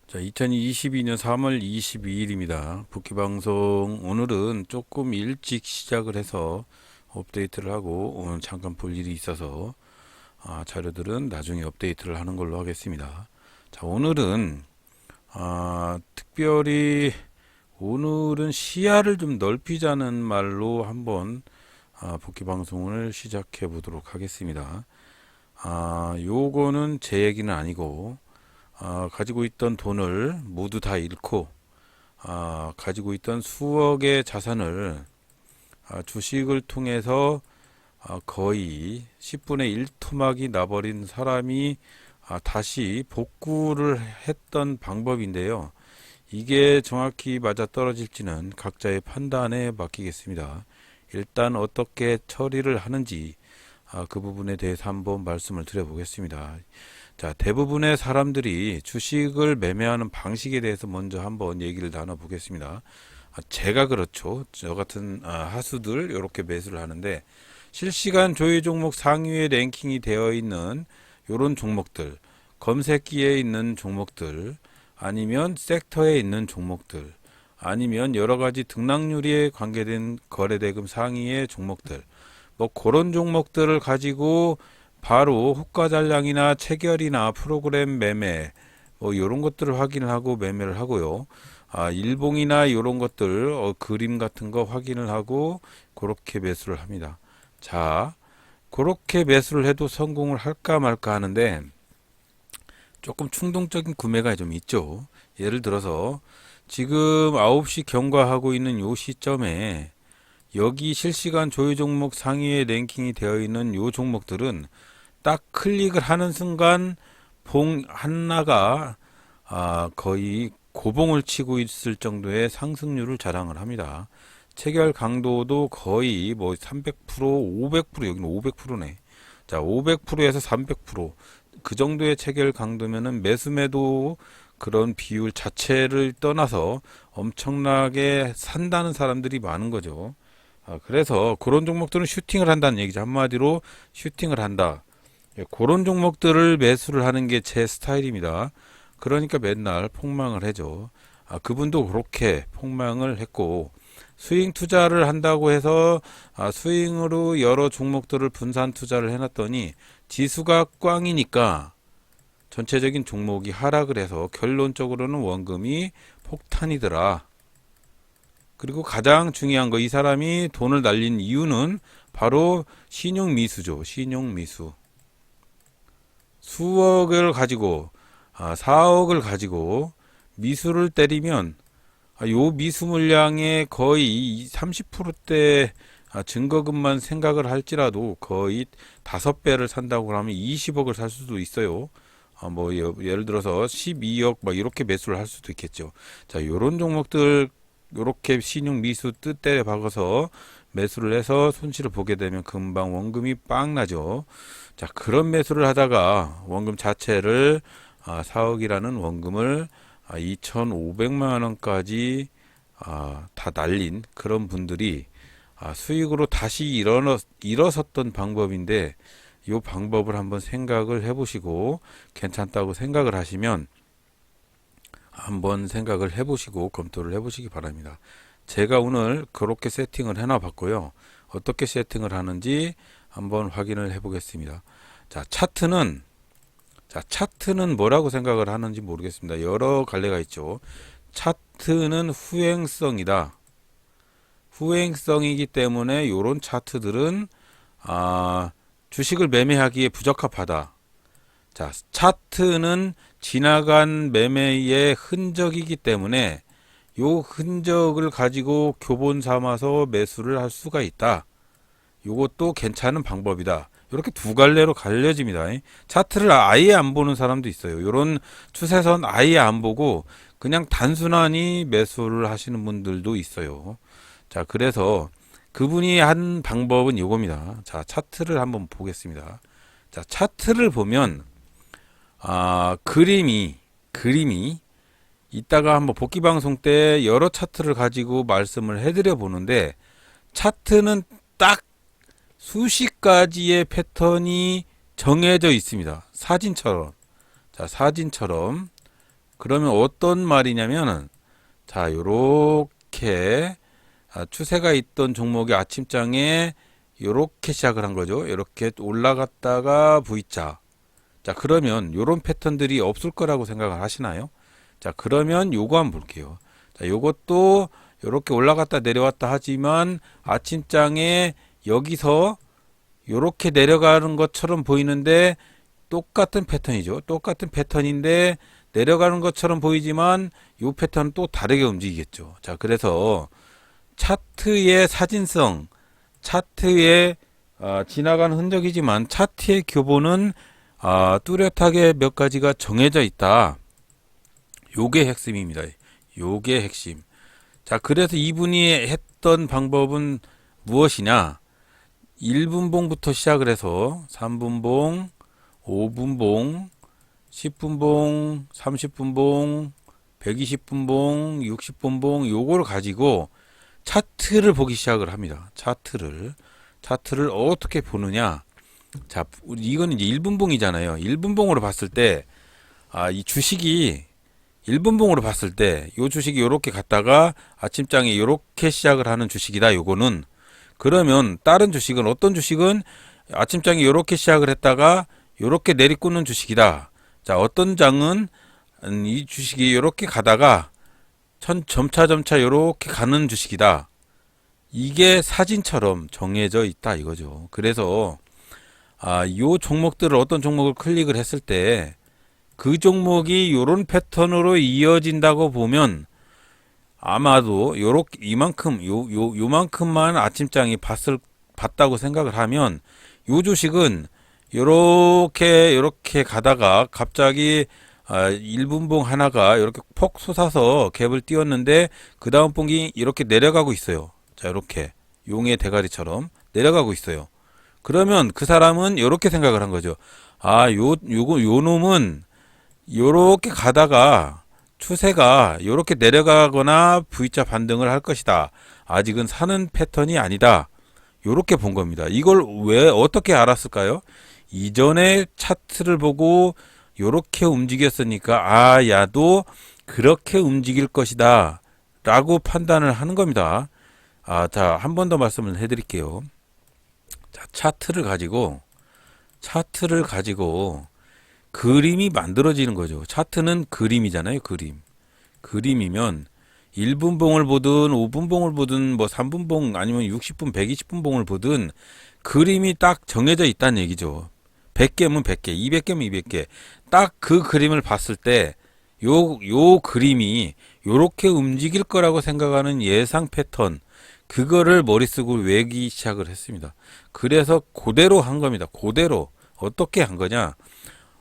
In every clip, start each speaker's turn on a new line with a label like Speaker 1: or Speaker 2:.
Speaker 1: 자, 2022년 3월 22일입니다. 복귀방송 오늘은 조금 일찍 시작을 해서 업데이트를 하고 오늘 잠깐 볼 일이 있어서 자료들은 나중에 업데이트를 하는 걸로 하겠습니다. 자, 특별히 오늘은 시야를 좀 넓히자는 말로 한번 복귀방송을 시작해 보도록 하겠습니다. 요거는 제 얘기는 아니고 가지고 있던 돈을 모두 다 잃고 가지고 있던 수억의 자산을 주식을 통해서 거의 10분의 1 토막이 나버린 사람이 다시 복구를 했던 방법인데요. 이게 정확히 맞아 떨어질지는 각자의 판단에 맡기겠습니다. 일단 어떻게 처리를 하는지 그 부분에 대해서 한번 말씀을 드려보겠습니다. 자, 대부분의 사람들이 주식을 매매하는 방식에 대해서 먼저 한번 얘기를 나눠보겠습니다. 제가 그렇죠. 저 같은 하수들 이렇게 매수를 하는데 실시간 조회 종목 상위에 랭킹이 되어 있는 이런 종목들, 검색기에 있는 종목들, 아니면 섹터에 있는 종목들, 아니면 여러 가지 등락률에 관계된 거래대금 상위의 종목들, 뭐 그런 종목들을 가지고 바로 호가 잔량이나 체결이나 프로그램 매매 뭐 이런 것들을 확인을 하고 매매를 하고요. 일봉이나 이런 것들 그림 같은 거 확인을 하고 그렇게 매수를 합니다. 자, 그렇게 매수를 해도 성공을 할까 말까 하는데 조금 충동적인 구매가 좀 있죠. 예를 들어서 지금 9시 경과하고 있는 요 시점에 여기 실시간 조회 종목 상위에 랭킹이 되어 있는 요 종목들은 딱 클릭을 하는 순간 봉 하나가 거의 고봉을 치고 있을 정도의 상승률을 자랑을 합니다. 체결 강도도 거의 뭐 300%, 500%, 여기는 500%네. 자, 500%에서 300%그 정도의 체결 강도면은 매수매도 그런 비율 자체를 떠나서 엄청나게 산다는 사람들이 많은 거죠. 그래서 그런 종목들은 슈팅을 한다는 얘기죠. 한마디로 슈팅을 한다. 예, 그런 종목들을 매수를 하는 게 제 스타일입니다. 그러니까 맨날 폭망을 해죠. 그분도 그렇게 폭망을 했고 스윙 투자를 한다고 해서 스윙으로 여러 종목들을 분산 투자를 해놨더니 지수가 꽝이니까 전체적인 종목이 하락을 해서 결론적으로는 원금이 폭탄이더라. 그리고 가장 중요한 거, 이 사람이 돈을 날린 이유는 바로 신용미수죠. 신용미수. 수억을 가지고 4억을 가지고 미수를 때리면 요 미수 물량의 거의 30%대 증거금만 생각을 할지라도 거의 5배를 산다고 하면 20억을 살 수도 있어요. 뭐 예를 들어서 12억 막 이렇게 매수를 할 수도 있겠죠. 자, 요런 종목들 요렇게 신용 미수 뜻대에 박아서 매수를 해서 손실을 보게 되면 금방 원금이 빵 나죠. 자, 그런 매수를 하다가 원금 자체를 4억이라는 원금을 2,500만 원까지 다 날린 그런 분들이 수익으로 다시 일어섰던 방법인데 이 방법을 한번 생각을 해보시고 괜찮다고 생각을 하시면 한번 생각을 해보시고 검토를 해보시기 바랍니다. 제가 오늘 그렇게 세팅을 해놔 봤고요. 어떻게 세팅을 하는지 한번 확인을 해보겠습니다. 자, 차트는 뭐라고 생각을 하는지 모르겠습니다. 여러 갈래가 있죠. 차트는 후행성이다. 후행성이기 때문에 이런 차트들은 주식을 매매하기에 부적합하다. 자, 차트는 지나간 매매의 흔적이기 때문에 요 흔적을 가지고 교본 삼아서 매수를 할 수가 있다. 요것도 괜찮은 방법이다. 이렇게 두 갈래로 갈려집니다. 차트를 아예 안 보는 사람도 있어요. 이런 추세선 아예 안 보고 그냥 단순하니 매수를 하시는 분들도 있어요. 자, 그래서 그분이 한 방법은 이겁니다. 자, 차트를 한번 보겠습니다. 자, 차트를 보면 그림이 이따가 한번 복귀 방송 때 여러 차트를 가지고 말씀을 해드려 보는데 차트는 딱 수십 가지의 패턴이 정해져 있습니다. 사진처럼. 자, 사진처럼. 그러면 어떤 말이냐면은, 자, 요렇게 추세가 있던 종목이 아침장에 요렇게 시작을 한 거죠. 요렇게 올라갔다가 V자. 자, 그러면 요런 패턴들이 없을 거라고 생각을 하시나요? 자, 그러면 요거 한번 볼게요. 자, 요것도 요렇게 올라갔다 내려왔다 하지만 아침장에 여기서 요렇게 내려가는 것처럼 보이는데 똑같은 패턴이죠. 똑같은 패턴인데 내려가는 것처럼 보이지만 요 패턴은 또 다르게 움직이겠죠. 자, 그래서 차트의 사진성, 차트의 지나가는 흔적이지만 차트의 교보는 뚜렷하게 몇 가지가 정해져 있다. 요게 핵심입니다. 요게 핵심. 자, 그래서 이분이 했던 방법은 무엇이냐? 1분봉부터 시작을 해서 3분봉, 5분봉, 10분봉, 30분봉, 120분봉, 60분봉 요거를 가지고 차트를 보기 시작을 합니다. 차트를 어떻게 보느냐? 자, 이거는 이제 1분봉이잖아요. 1분봉으로 봤을 때 이 주식이 1분봉으로 봤을 때 요 주식이 요렇게 갔다가 아침장에 요렇게 시작을 하는 주식이다. 요거는 그러면 다른 주식은 어떤 주식은 아침장에 요렇게 시작을 했다가 요렇게 내리꽂는 주식이다. 자, 어떤 장은 이 주식이 요렇게 가다가 점차 요렇게 가는 주식이다. 이게 사진처럼 정해져 있다 이거죠. 그래서 요 종목들을 어떤 종목을 클릭을 했을 때 그 종목이 요런 패턴으로 이어진다고 보면 아마도 요렇게 요만큼만 아침장이 봤다고 생각을 하면 요 주식은 요렇게 가다가 갑자기 1분봉 하나가 이렇게 폭 솟아서 갭을 띄웠는데 그 다음 봉이 이렇게 내려가고 있어요. 자, 이렇게 용의 대가리처럼 내려가고 있어요. 그러면 그 사람은 이렇게 생각을 한 거죠. 요 놈은 요렇게 가다가 추세가 요렇게 내려가거나 V자 반등을 할 것이다. 아직은 사는 패턴이 아니다. 요렇게 본 겁니다. 이걸 왜 어떻게 알았을까요? 이전에 차트를 보고 요렇게 움직였으니까 야도 그렇게 움직일 것이다 라고 판단을 하는 겁니다. 자, 한 번 더 말씀을 해드릴게요. 자, 차트를 가지고 그림이 만들어지는 거죠. 차트는 그림이잖아요. 그림이면 1분봉을 보든 5분봉을 보든 뭐 3분봉 아니면 60분 120분봉을 보든 그림이 딱 정해져 있다는 얘기죠. 100개면 100개, 200개면 200개. 딱 그 그림을 봤을 때 요 그림이 요렇게 움직일 거라고 생각하는 예상 패턴, 그거를 머릿속으로 외기 시작을 했습니다. 그래서 그대로 한 겁니다. 그대로. 어떻게 한 거냐?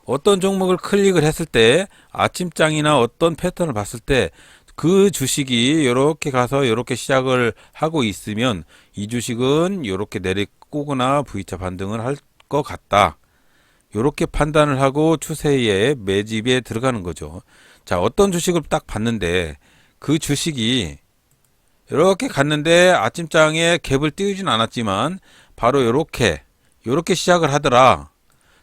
Speaker 1: 어떤 종목을 클릭을 했을 때 아침장이나 어떤 패턴을 봤을 때 그 주식이 이렇게 가서 이렇게 시작을 하고 있으면 이 주식은 이렇게 내리꼬거나 V자 반등을 할 것 같다. 이렇게 판단을 하고 추세에 매집에 들어가는 거죠. 자, 어떤 주식을 딱 봤는데 그 주식이 이렇게 갔는데 아침장에 갭을 띄우진 않았지만 바로 이렇게 시작을 하더라.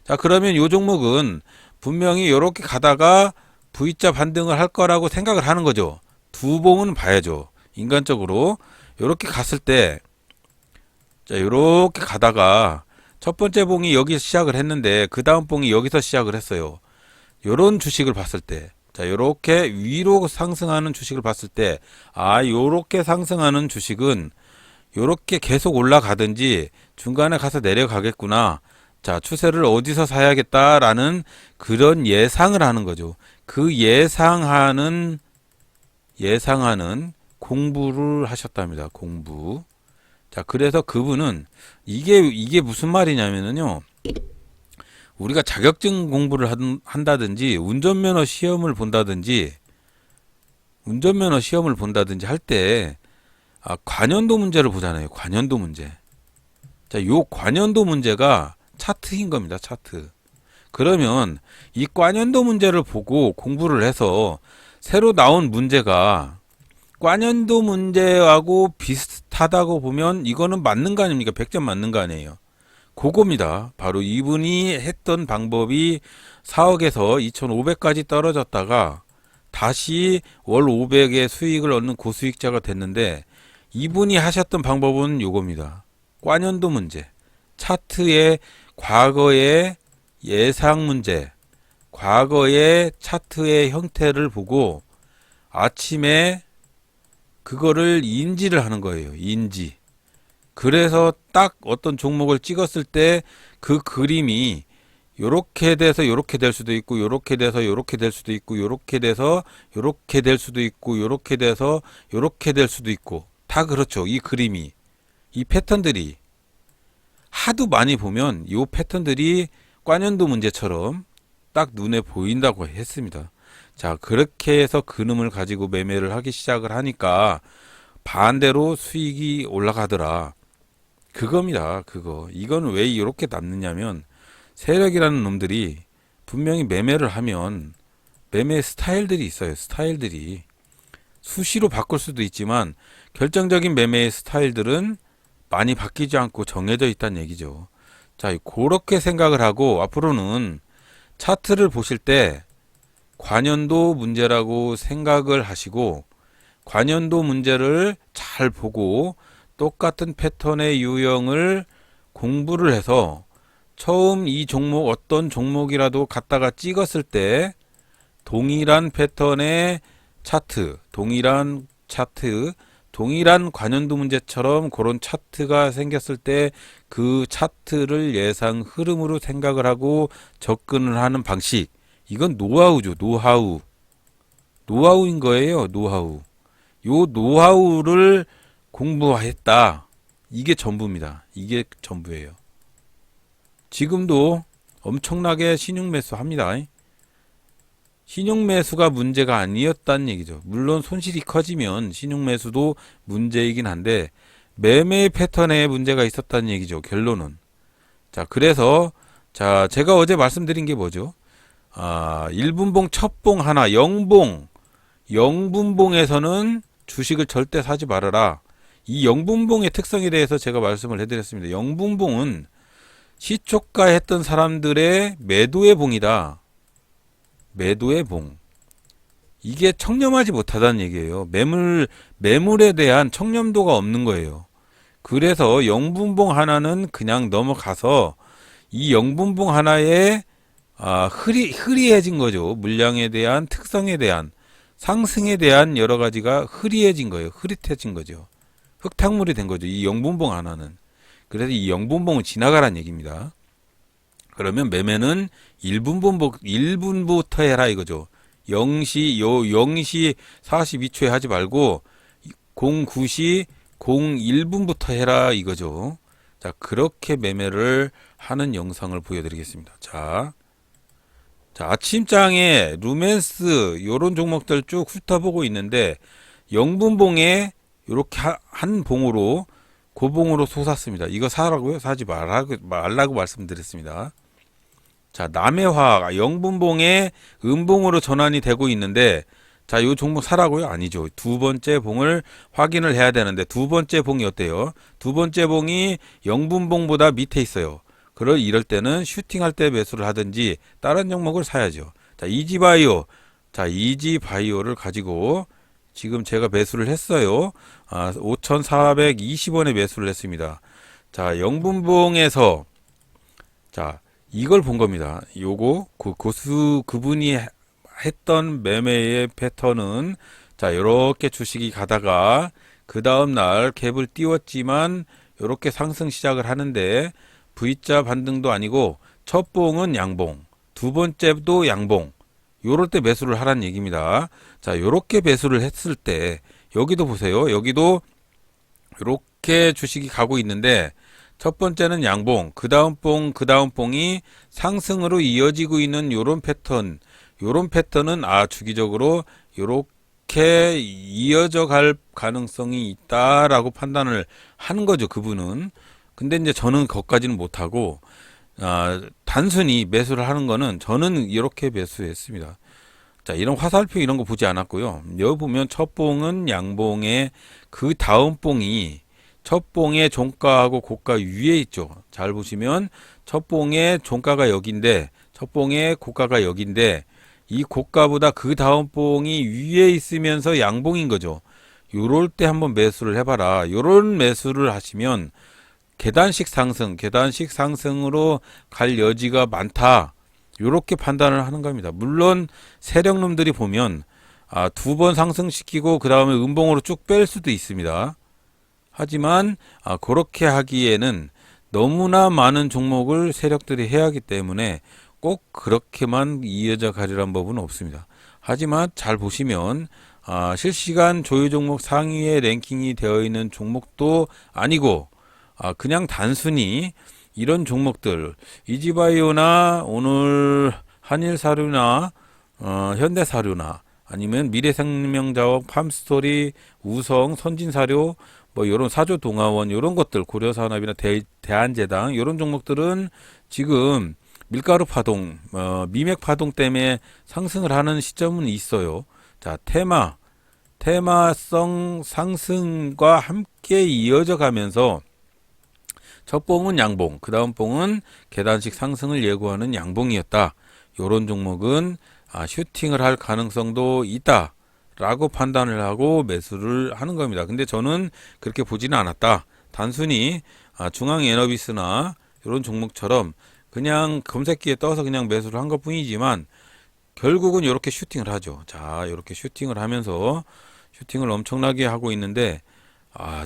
Speaker 1: 자, 그러면 이 종목은 분명히 이렇게 가다가 V자 반등을 할 거라고 생각을 하는 거죠. 두 봉은 봐야죠. 인간적으로 이렇게 갔을 때, 자, 이렇게 가다가 첫 번째 봉이 여기서 시작을 했는데 그 다음 봉이 여기서 시작을 했어요. 요런 주식을 봤을 때, 자, 요렇게 위로 상승하는 주식을 봤을 때, 요렇게 상승하는 주식은 요렇게 계속 올라가든지 중간에 가서 내려가겠구나. 자, 추세를 어디서 사야겠다라는 그런 예상을 하는 거죠. 그 예상하는 공부를 하셨답니다. 공부. 자, 그래서 그분은 이게 무슨 말이냐면요. 우리가 자격증 공부를 한다든지 운전면허 시험을 본다든지 할 때 관연도 문제를 보잖아요. 관연도 문제. 자, 요 관연도 문제가 차트인 겁니다. 차트. 그러면 이 관연도 문제를 보고 공부를 해서 새로 나온 문제가 관연도 문제하고 비슷하다고 보면 이거는 맞는 거 아닙니까? 100점 맞는 거 아니에요. 그겁니다. 바로 이분이 했던 방법이 4억에서 2,500까지 떨어졌다가 다시 월 500의 수익을 얻는 고수익자가 됐는데, 이분이 하셨던 방법은 요겁니다. 관연도 문제, 차트의 과거의 예상 문제, 과거의 차트의 형태를 보고 아침에 그거를 인지를 하는 거예요. 인지. 그래서 딱 어떤 종목을 찍었을 때 그 그림이 요렇게 돼서 요렇게 될 수도 있고, 요렇게 돼서 요렇게 될 수도 있고, 요렇게 돼서 요렇게 될 수도 있고, 요렇게 돼서 요렇게 될 수도 있고, 다 그렇죠. 이 그림이, 이 패턴들이 하도 많이 보면 이 패턴들이 관연도 문제처럼 딱 눈에 보인다고 했습니다. 자, 그렇게 해서 근음을 가지고 매매를 하기 시작을 하니까 반대로 수익이 올라가더라. 그겁니다. 그거. 이건 왜 이렇게 남느냐면, 세력이라는 놈들이 분명히 매매를 하면 매매 스타일들이 있어요. 스타일들이 수시로 바꿀 수도 있지만 결정적인 매매의 스타일들은 많이 바뀌지 않고 정해져 있다는 얘기죠. 자, 그렇게 생각을 하고 앞으로는 차트를 보실 때 관연도 문제라고 생각을 하시고, 관연도 문제를 잘 보고 똑같은 패턴의 유형을 공부를 해서 처음 이 종목, 어떤 종목이라도 갖다가 찍었을 때 동일한 패턴의 차트, 동일한 차트, 동일한 관연도 문제처럼 그런 차트가 생겼을 때 그 차트를 예상 흐름으로 생각을 하고 접근을 하는 방식. 이건 노하우죠. 노하우. 노하우인 거예요. 노하우. 요 노하우를 공부했다. 이게 전부입니다. 이게 전부예요. 지금도 엄청나게 신용 매수 합니다. 신용 매수가 문제가 아니었다는 얘기죠. 물론 손실이 커지면 신용 매수도 문제이긴 한데 매매 패턴에 문제가 있었다는 얘기죠. 결론은. 자, 그래서 자, 제가 어제 말씀드린 게 뭐죠? 1분봉 첫봉 하나, 영분봉에서는 주식을 절대 사지 말아라. 이 영분봉의 특성에 대해서 제가 말씀을 해드렸습니다. 영분봉은 시초가 했던 사람들의 매도의 봉이다. 매도의 봉. 이게 청렴하지 못하다는 얘기예요. 매물에 대한 청렴도가 없는 거예요. 그래서 영분봉 하나는 그냥 넘어가서 이 영분봉 하나에 흐리해진 거죠. 물량에 대한 특성에 대한 상승에 대한 여러 가지가 흐리해진 거예요. 흐릿해진 거죠. 흙탕물이 된 거죠. 이 영분봉 하나는. 그래서 이 영분봉을 지나가란 얘기입니다. 그러면 매매는 1분부터 해라 이거죠. 0시 42초에 하지 말고 09시 01분부터 해라 이거죠. 자, 그렇게 매매를 하는 영상을 보여드리겠습니다. 자, 아침장에 루멘스 요런 종목들 쭉 훑어보고 있는데 영분봉에 요렇게 한 봉으로 고봉으로 솟았습니다. 이거 사라고요? 사지 말라고 말씀드렸습니다. 자, 남해화학 영분봉에 음봉으로 전환이 되고 있는데, 자, 요 종목 사라고요? 아니죠. 두 번째 봉을 확인을 해야 되는데 두 번째 봉이 어때요? 두 번째 봉이 영분봉보다 밑에 있어요. 이럴 때는 슈팅할 때 매수를 하든지 다른 종목을 사야죠. 자, 이지바이오. 자, 이지바이오를 가지고 지금 제가 매수를 했어요. 5,420원에 매수를 했습니다. 자, 영분봉에서 자, 이걸 본 겁니다. 요거 그분이 했던 매매의 패턴은 자, 요렇게 주식이 가다가 그 다음 날 갭을 띄웠지만 요렇게 상승 시작을 하는데 V자 반등도 아니고 첫 봉은 양봉, 두 번째도 양봉. 요럴 때 매수를 하란 얘기입니다. 자, 요렇게 매수를 했을 때 여기도 보세요. 여기도 요렇게 주식이 가고 있는데 첫 번째는 양봉, 그 다음 봉이 상승으로 이어지고 있는 요런 패턴. 요런 패턴은 주기적으로 요렇게 이어져 갈 가능성이 있다라고 판단을 하는 거죠, 그분은. 근데 이제 저는 거기까지는 못하고 단순히 매수를 하는 거는 저는 이렇게 매수했습니다. 자, 이런 화살표 이런 거 보지 않았고요. 여기 보면 첫 봉은 양봉에 그 다음 봉이 첫 봉의 종가하고 고가 위에 있죠. 잘 보시면 첫 봉의 종가가 여기인데 첫 봉의 고가가 여기인데 이 고가보다 그 다음 봉이 위에 있으면서 양봉인 거죠. 요럴 때 한번 매수를 해봐라. 요런 매수를 하시면 계단식 상승, 계단식 상승으로 갈 여지가 많다. 요렇게 판단을 하는 겁니다. 물론 세력놈들이 보면 두 번 상승시키고 그 다음에 음봉으로 쭉 뺄 수도 있습니다. 하지만 그렇게 하기에는 너무나 많은 종목을 세력들이 해야 하기 때문에 꼭 그렇게만 이어져 가리란 법은 없습니다. 하지만 잘 보시면 실시간 조회 종목 상위에 랭킹이 되어 있는 종목도 아니고 그냥 단순히 이런 종목들 이지바이오나 오늘 한일사료나 현대사료나 아니면 미래생명자원, 팜스토리, 우성, 선진사료 뭐 요런 사조동아원 요런 것들 고려산업이나 대한제당 요런 종목들은 지금 밀가루 파동, 미맥 파동 때문에 상승을 하는 시점은 있어요. 자, 테마성 상승과 함께 이어져 가면서 첫 봉은 양봉, 그 다음 봉은 계단식 상승을 예고하는 양봉이었다. 요런 종목은 슈팅을 할 가능성도 있다. 라고 판단을 하고 매수를 하는 겁니다. 근데 저는 그렇게 보지는 않았다. 단순히 중앙에너비스나 이런 종목처럼 그냥 검색기에 떠서 그냥 매수를 한 것뿐이지만 결국은 이렇게 슈팅을 하죠. 자, 이렇게 슈팅을 하면서 슈팅을 엄청나게 하고 있는데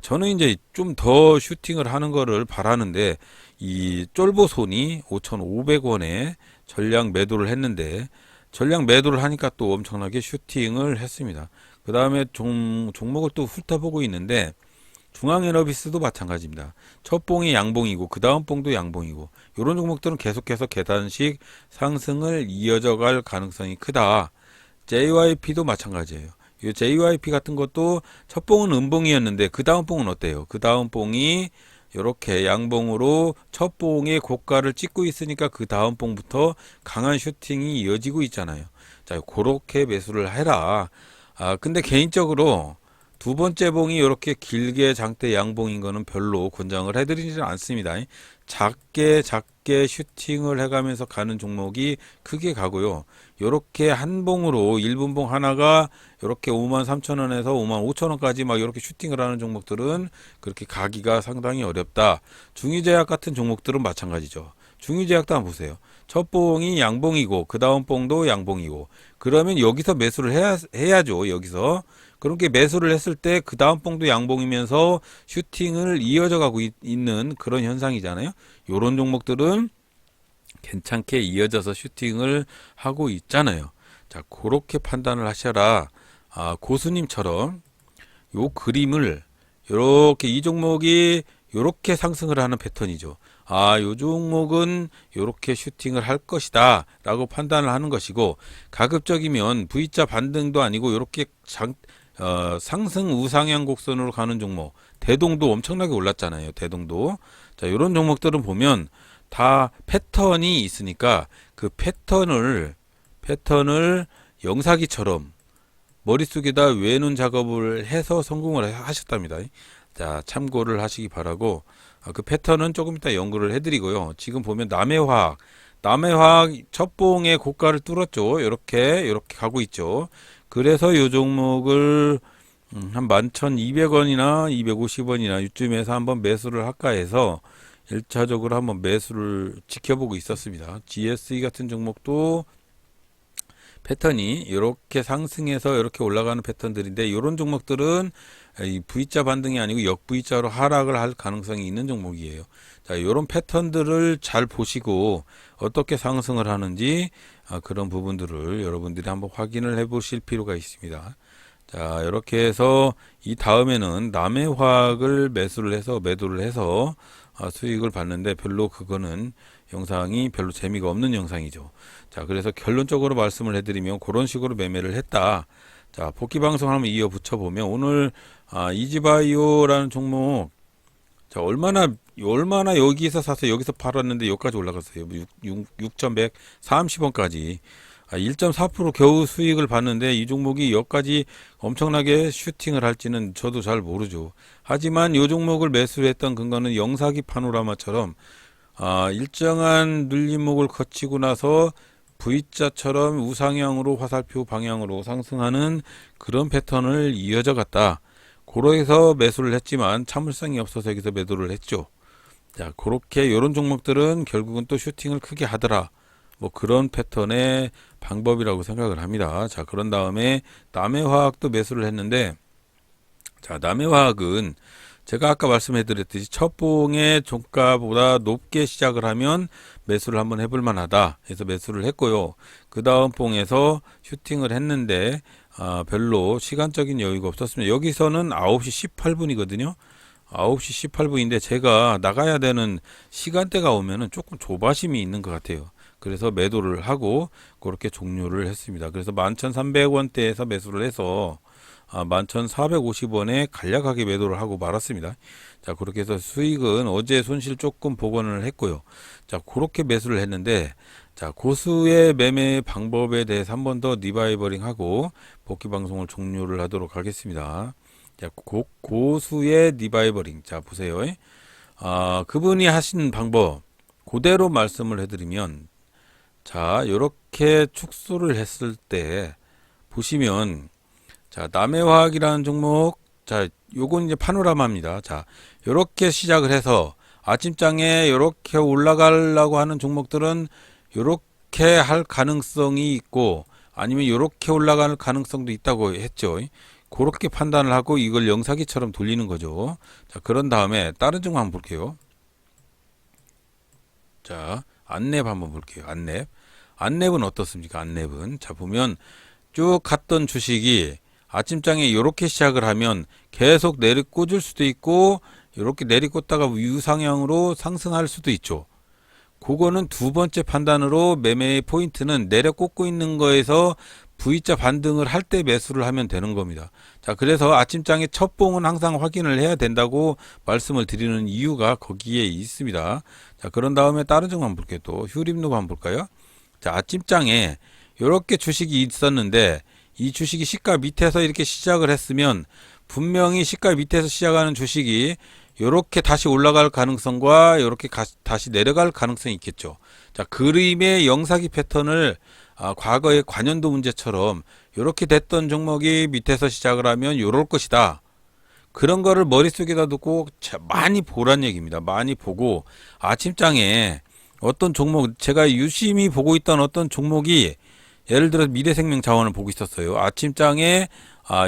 Speaker 1: 저는 이제 좀 더 슈팅을 하는 거를 바라는데 이 쫄보손이 5,500원에 전량 매도를 했는데 전량 매도를 하니까 또 엄청나게 슈팅을 했습니다. 그 다음에 종목을 또 훑어보고 있는데 중앙에너비스도 마찬가지입니다. 첫 봉이 양봉이고 그 다음 봉도 양봉이고 이런 종목들은 계속해서 계단식 상승을 이어져 갈 가능성이 크다. JYP도 마찬가지예요. 이 JYP 같은 것도 첫 봉은 음봉이었는데 그 다음 봉은 어때요? 그 다음 봉이 이렇게 양봉으로 첫 봉의 고가를 찍고 있으니까 그 다음 봉부터 강한 슈팅이 이어지고 있잖아요. 자, 그렇게 매수를 해라. 근데 개인적으로 두 번째 봉이 이렇게 길게 장대 양봉인 거는 별로 권장을 해드리지는 않습니다. 작게 슈팅을 해가면서 가는 종목이 크게 가고요. 이렇게 한 봉으로 1분봉 하나가 이렇게 53,000원에서 55,000원까지 막 이렇게 슈팅을 하는 종목들은 그렇게 가기가 상당히 어렵다. 중위제약 같은 종목들은 마찬가지죠. 중위제약도 한번 보세요. 첫 봉이 양봉이고 그 다음 봉도 양봉이고 그러면 여기서 매수를 해야죠. 여기서 그렇게 매수를 했을 때 그 다음 봉도 양봉이면서 슈팅을 이어져 가고 있는 그런 현상이잖아요. 요런 종목들은 괜찮게 이어져서 슈팅을 하고 있잖아요. 자, 그렇게 판단을 하셔라. 고수님처럼 요 그림을 요렇게 이 종목이 요렇게 상승을 하는 패턴이죠. 요 종목은 요렇게 슈팅을 할 것이다 라고 판단을 하는 것이고 가급적이면 V자 반등도 아니고 요렇게 상승 우상향 곡선으로 가는 종목 대동도 엄청나게 올랐잖아요. 대동도 자 요런 종목들은 보면 다 패턴이 있으니까 그 패턴을 영사기처럼 머릿속에다 외우는 작업을 해서 성공을 하셨답니다. 자, 참고를 하시기 바라고 그 패턴은 조금 이따 연구를 해드리고요. 지금 보면 남해화학 첫 봉의 고가를 뚫었죠. 이렇게 가고 있죠. 그래서 이 종목을 한 11,200원이나 250원이나 이쯤에서 한번 매수를 할까 해서 1차적으로 한번 매수를 지켜보고 있었습니다. GSE 같은 종목도 패턴이 이렇게 상승해서 이렇게 올라가는 패턴들인데 이런 종목들은 이 V자 반등이 아니고 역 V자로 하락을 할 가능성이 있는 종목이에요. 자, 이런 패턴들을 잘 보시고 어떻게 상승을 하는지 그런 부분들을 여러분들이 한번 확인을 해 보실 필요가 있습니다. 자, 이렇게 해서 이 다음에는 남해화학을 매도를 해서 수익을 봤는데 별로 그거는 영상이 별로 재미가 없는 영상이죠. 자, 그래서 결론적으로 말씀을 해드리면 그런 식으로 매매를 했다. 자, 복귀 방송 한번 이어 붙여보면 오늘 이지바이오라는 종목 자, 얼마나 여기서 사서 여기서 팔았는데 여기까지 올라갔어요. 6,130원까지 1.4% 겨우 수익을 봤는데 이 종목이 여기까지 엄청나게 슈팅을 할지는 저도 잘 모르죠. 하지만 이 종목을 매수를 했던 근거는 영사기 파노라마처럼 일정한 눌림목을 거치고 나서 V자처럼 우상향으로 화살표 방향으로 상승하는 그런 패턴을 이어져 갔다. 그래서 매수를 했지만 참을성이 없어서 여기서 매도를 했죠. 자, 그렇게 요런 종목들은 결국은 또 슈팅을 크게 하더라. 뭐 그런 패턴의 방법이라고 생각을 합니다. 자, 그런 다음에 남해화학도 매수를 했는데, 자, 남해화학은 제가 아까 말씀해 드렸듯이 첫 봉의 종가보다 높게 시작을 하면 매수를 한번 해볼 만하다 해서 매수를 했고요. 그 다음 봉에서 슈팅을 했는데 별로 시간적인 여유가 없었습니다. 여기서는 9시 18분이거든요. 9시 18분인데 제가 나가야 되는 시간대가 오면은 조금 조바심이 있는 것 같아요. 그래서 매도를 하고 그렇게 종료를 했습니다. 그래서 11,300원대에서 매수를 해서 11,450원에 간략하게 매도를 하고 말았습니다. 자, 그렇게 해서 수익은 어제 손실 조금 복원을 했고요. 자, 그렇게 매수를 했는데, 자, 고수의 매매 방법에 대해서 한 번 더 리바이버링 하고 복귀 방송을 종료를 하도록 하겠습니다. 자, 고수의 리바이버링. 자, 보세요. 그분이 하신 방법 그대로 말씀을 해드리면, 자, 요렇게 축소를 했을 때 보시면, 자, 남해화학이라는 종목, 자, 요건 이제 파노라마입니다. 자, 요렇게 시작을 해서 아침장에 요렇게 올라가려고 하는 종목들은 요렇게 할 가능성이 있고 아니면 요렇게 올라갈 가능성도 있다고 했죠. 그렇게 판단을 하고 이걸 영사기처럼 돌리는 거죠. 자, 그런 다음에 다른 종목 한번 볼게요. 자, 안랩 한번 볼게요. 안랩. 안랩은 어떻습니까? 안랩은. 자, 보면 쭉 갔던 주식이 아침장에 이렇게 시작을 하면 계속 내리꽂을 수도 있고 이렇게 내리꽂다가 유상향으로 상승할 수도 있죠. 그거는 두 번째 판단으로 매매의 포인트는 내려꽂고 있는 거에서 V자 반등을 할 때 매수를 하면 되는 겁니다. 자, 그래서 아침장에 첫 봉은 항상 확인을 해야 된다고 말씀을 드리는 이유가 거기에 있습니다. 자, 그런 다음에 다른 종목 한번 볼게요. 또 휴림노브 한번 볼까요? 자, 아침장에 이렇게 주식이 있었는데 이 주식이 시가 밑에서 이렇게 시작을 했으면 분명히 시가 밑에서 시작하는 주식이 이렇게 다시 올라갈 가능성과 이렇게 다시 내려갈 가능성이 있겠죠. 자, 그림의 영사기 패턴을 과거의 관연도 문제처럼 이렇게 됐던 종목이 밑에서 시작을 하면 이럴 것이다. 그런 거를 머릿속에다 두고 많이 보란 얘기입니다. 많이 보고 아침장에 어떤 종목, 제가 유심히 보고 있던 어떤 종목이 예를 들어 미래생명자원을 보고 있었어요. 아침장에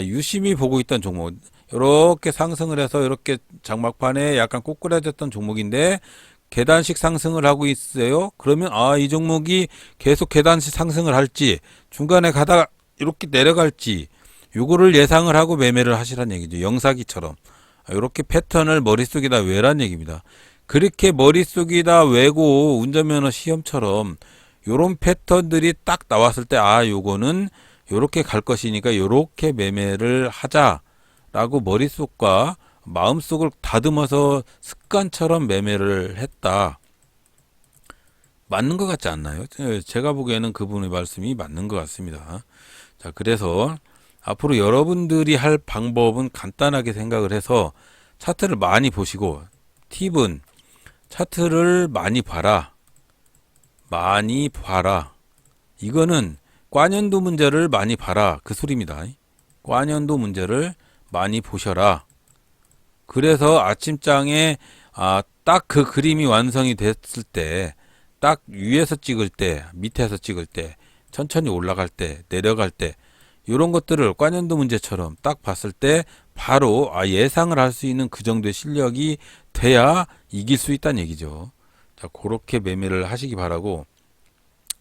Speaker 1: 유심히 보고 있던 종목, 이렇게 상승을 해서 이렇게 장막판에 약간 꼬꾸라졌던 종목인데 계단식 상승을 하고 있어요. 그러면 이 종목이 계속 계단식 상승을 할지 중간에 가다가 이렇게 내려갈지 요거를 예상을 하고 매매를 하시란 얘기죠. 영사기처럼 이렇게 패턴을 머릿속에다 외란 얘기입니다. 그렇게 머릿속에다 외고 운전면허 시험처럼 요런 패턴들이 딱 나왔을 때 요거는 요렇게 갈 것이니까 요렇게 매매를 하자라고 머릿속과 마음속을 다듬어서 습관처럼 매매를 했다. 맞는 것 같지 않나요? 제가 보기에는 그분의 말씀이 맞는 것 같습니다. 자, 그래서 앞으로 여러분들이 할 방법은 간단하게 생각을 해서 차트를 많이 보시고, 팁은 차트를 많이 봐라. 많이 봐라. 이거는 과년도 문제를 많이 봐라. 그 소리입니다. 과년도 문제를 많이 보셔라. 그래서 아침장에 딱 그 그림이 완성이 됐을 때, 딱 위에서 찍을 때, 밑에서 찍을 때, 천천히 올라갈 때, 내려갈 때, 이런 것들을 과년도 문제처럼 딱 봤을 때 바로 예상을 할 수 있는 그 정도의 실력이 돼야 이길 수 있다는 얘기죠. 자, 그렇게 매매를 하시기 바라고.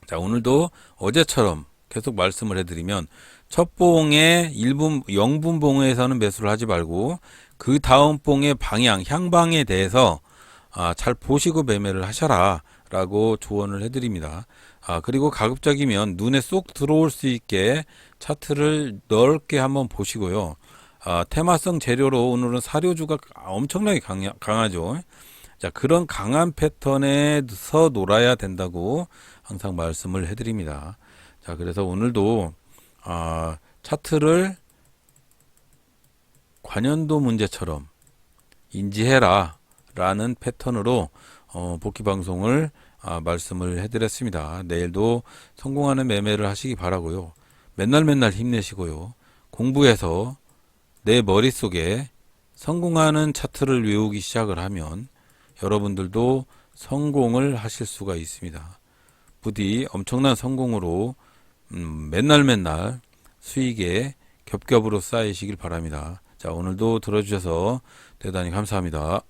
Speaker 1: 자, 오늘도 어제처럼 계속 말씀을 해드리면 첫 봉의 1분, 0분 봉에서는 매수를 하지 말고 그 다음 봉의 방향, 향방에 대해서 잘 보시고 매매를 하셔라 라고 조언을 해드립니다. 그리고 가급적이면 눈에 쏙 들어올 수 있게 차트를 넓게 한번 보시고요. 테마성 재료로 오늘은 사료주가 엄청나게 강하죠. 자, 그런 강한 패턴에서 놀아야 된다고 항상 말씀을 해드립니다. 자, 그래서 오늘도 차트를 관연도 문제처럼 인지해라 라는 패턴으로 복귀 방송을 말씀을 해드렸습니다. 내일도 성공하는 매매를 하시기 바라고요. 맨날 힘내시고요. 공부해서 내 머릿속에 성공하는 차트를 외우기 시작을 하면 여러분들도 성공을 하실 수가 있습니다. 부디 엄청난 성공으로 맨날 수익에 겹겹으로 쌓이시길 바랍니다. 자, 오늘도 들어주셔서 대단히 감사합니다.